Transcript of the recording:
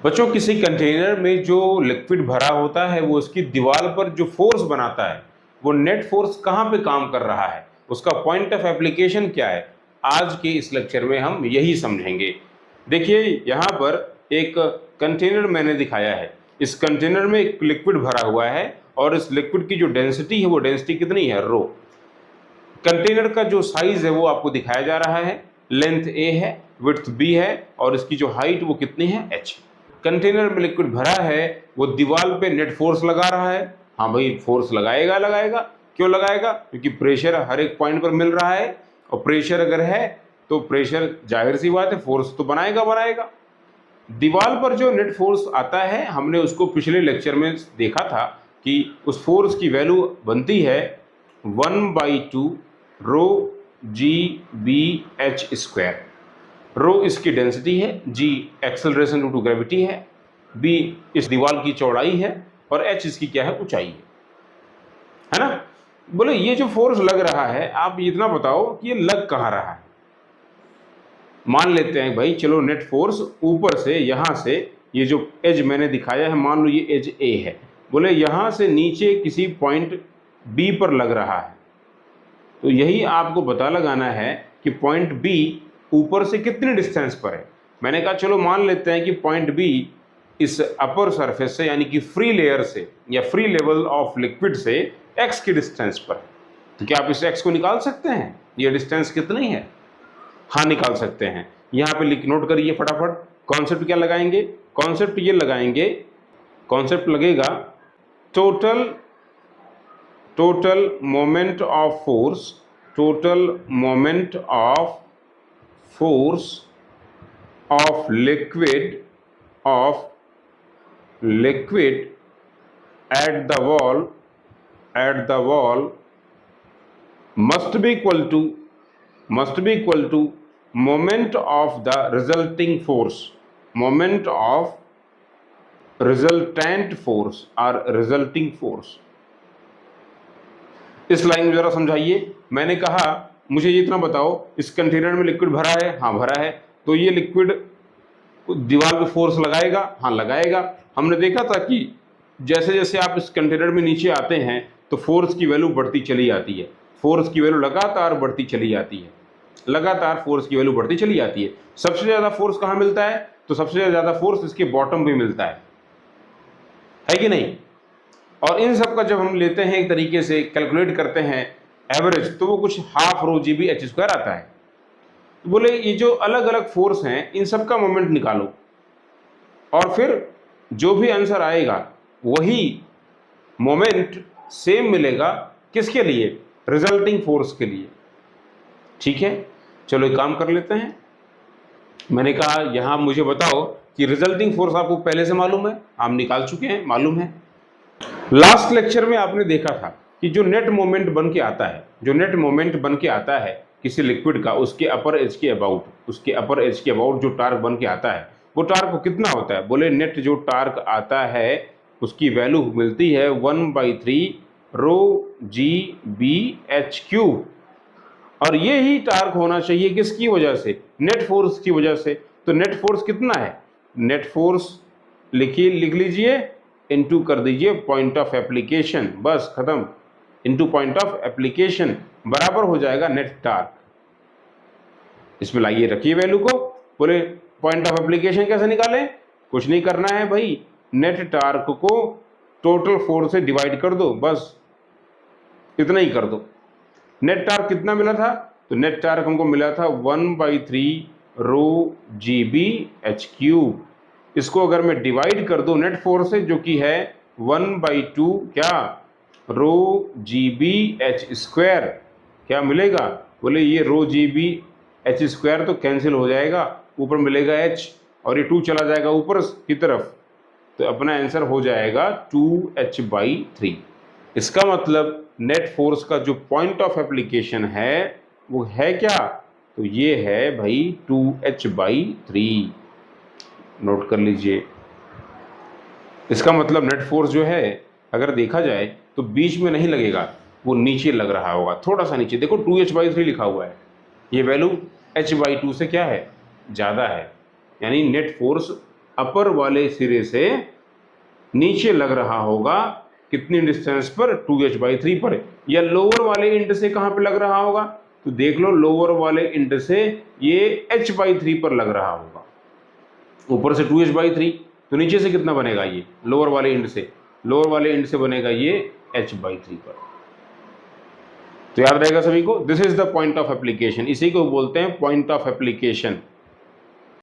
बच्चों, किसी कंटेनर में जो लिक्विड भरा होता है वो उसकी दीवार पर जो फोर्स बनाता है वो नेट फोर्स कहाँ पे काम कर रहा है, उसका पॉइंट ऑफ एप्लीकेशन क्या है, आज के इस लेक्चर में हम यही समझेंगे। देखिए, यहाँ पर एक कंटेनर मैंने दिखाया है। इस कंटेनर में एक लिक्विड भरा हुआ है और इस लिक्विड की जो डेंसिटी है वो डेंसिटी कितनी है, रो। कंटेनर का जो साइज है वो आपको दिखाया जा रहा है। लेंथ a है, विड्थ b है और इसकी जो हाइट वो कितनी है, h। कंटेनर में लिक्विड भरा है, वो दीवार पे नेट फोर्स लगा रहा है। हाँ भाई, फोर्स लगाएगा लगाएगा। क्यों लगाएगा? क्योंकि प्रेशर हर एक पॉइंट पर मिल रहा है और प्रेशर अगर है तो प्रेशर जाहिर सी बात है फोर्स तो बनाएगा बनाएगा। दीवार पर जो नेट फोर्स आता है हमने उसको पिछले लेक्चर में देखा था कि उस फोर्स की वैल्यू बनती है 1/2 रो जी बी एच स्क्वायर। रो इसकी डेंसिटी है, जी एक्सेलरेशन ड्यू टू ग्रेविटी है, बी इस दीवार की चौड़ाई है और एच इसकी क्या है, ऊंचाई है ना। बोले ये जो फोर्स लग रहा है, आप इतना बताओ कि ये लग कहाँ रहा है। मान लेते हैं भाई, चलो नेट फोर्स ऊपर से यहां से ये जो एज मैंने दिखाया है, मान लो ये एज ए है, बोले यहां से नीचे किसी पॉइंट बी पर लग रहा है। तो यही आपको पता लगाना है कि पॉइंट बी ऊपर से कितने डिस्टेंस पर है। मैंने कहा चलो मान लेते हैं कि पॉइंट बी इस अपर सरफेस से यानी कि फ्री लेयर से या फ्री लेवल ऑफ लिक्विड से एक्स की डिस्टेंस पर है। तो क्या आप इस एक्स को निकाल सकते हैं? ये डिस्टेंस कितनी है? हाँ, निकाल सकते हैं। यहाँ पे नोट करिए फटाफट। कॉन्सेप्ट क्या लगाएंगे? कॉन्सेप्ट ये लगाएंगे, कॉन्सेप्ट लगेगा total moment of force, total moment of force of liquid at the wall must be equal to moment of the resulting force, moment of resultant force or resulting force। इस line में जरा समझाइए। मैंने कहा मुझे ये इतना बताओ, इस कंटेनर में लिक्विड भरा है, हाँ भरा है, तो ये लिक्विड दीवार पे फोर्स लगाएगा, हाँ लगाएगा। हमने देखा था कि जैसे जैसे आप इस कंटेनर में नीचे आते हैं तो फोर्स की वैल्यू बढ़ती चली जाती है, फोर्स की वैल्यू लगातार बढ़ती चली जाती है, लगातार फोर्स की वैल्यू बढ़ती चली जाती है। सबसे ज्यादा फोर्स कहाँ मिलता है? तो सबसे ज्यादा फोर्स इसके बॉटम पे मिलता है कि नहीं। और इन सब का जब हम लेते हैं एक तरीके से कैलकुलेट करते हैं एवरेज, तो वो कुछ half rho g b h square आता है। तो बोले ये जो अलग अलग फोर्स हैं इन सब का मोमेंट निकालो और फिर जो भी आंसर आएगा वही मोमेंट सेम मिलेगा किसके लिए? रिजल्टिंग फोर्स के लिए। ठीक है, चलो एक काम कर लेते हैं। मैंने कहा यहां मुझे बताओ कि रिजल्टिंग फोर्स आपको पहले से मालूम है, आप निकाल चुके हैं, मालूम है। लास्ट लेक्चर में आपने देखा था कि जो नेट मोमेंट बन के आता है, जो नेट मोमेंट बन के आता है किसी लिक्विड का, उसके अपर एज के अबाउट जो टार्क बन के आता है वो टार्क कितना होता है? बोले नेट जो टार्क आता है उसकी वैल्यू मिलती है 1/3 रो जी बी एच क्यूब। और ये ही टार्क होना चाहिए किसकी वजह से? नेट फोर्स की वजह से। तो नेट फोर्स कितना है? नेट फोर्स लिख लीजिए, इनटू कर दीजिए पॉइंट ऑफ एप्लीकेशन, बस खत्म। इनटू पॉइंट ऑफ एप्लीकेशन बराबर हो जाएगा नेट टार्क। इसमें लाइए, रखिए वैल्यू को। बोले पॉइंट ऑफ एप्लीकेशन कैसे निकालें? कुछ नहीं करना है भाई, नेट टार्क को टोटल फोर्स से डिवाइड कर दो, बस इतना ही कर दो। नेट टार्क कितना मिला था? तो नेट टार्क हमको मिला था 1/3 रो जी बी एच क्यूब। इसको अगर मैं डिवाइड कर दूं नेट फोर्स से, जो कि है 1/2 क्या, रो जी बी एच स्क्वायर, क्या मिलेगा? बोले ये रो जी बी एच स्क्वायर तो कैंसिल हो जाएगा, ऊपर मिलेगा एच और ये 2 चला जाएगा ऊपर की तरफ, तो अपना आंसर हो जाएगा 2h/3। इसका मतलब नेट फोर्स का जो पॉइंट ऑफ एप्लीकेशन है वो है क्या? तो ये है भाई 2h/3। नोट कर लीजिए। इसका मतलब नेट फोर्स जो है अगर देखा जाए तो बीच में नहीं लगेगा, वो नीचे लग रहा होगा, थोड़ा सा नीचे। देखो 2h/3 लिखा हुआ है, ये वैल्यू h/2 से क्या है, ज़्यादा है, यानी नेट फोर्स अपर वाले सिरे से नीचे लग रहा होगा कितनी डिस्टेंस पर, 2h/3 पर, या लोअर वाले इंड से कहां पे लग रहा होगा, तो देख लो लोअर वाले इंड से ये h/3 पर लग रहा होगा। ऊपर से 2h/3, तो नीचे से कितना बनेगा, ये लोअर वाले इंड से, लोअर वाले इंड से बनेगा ये h/3 पर। तो याद रहेगा सभी को, this is the point of application, इसी को बोलते हैं पॉइंट ऑफ एप्लीकेशन।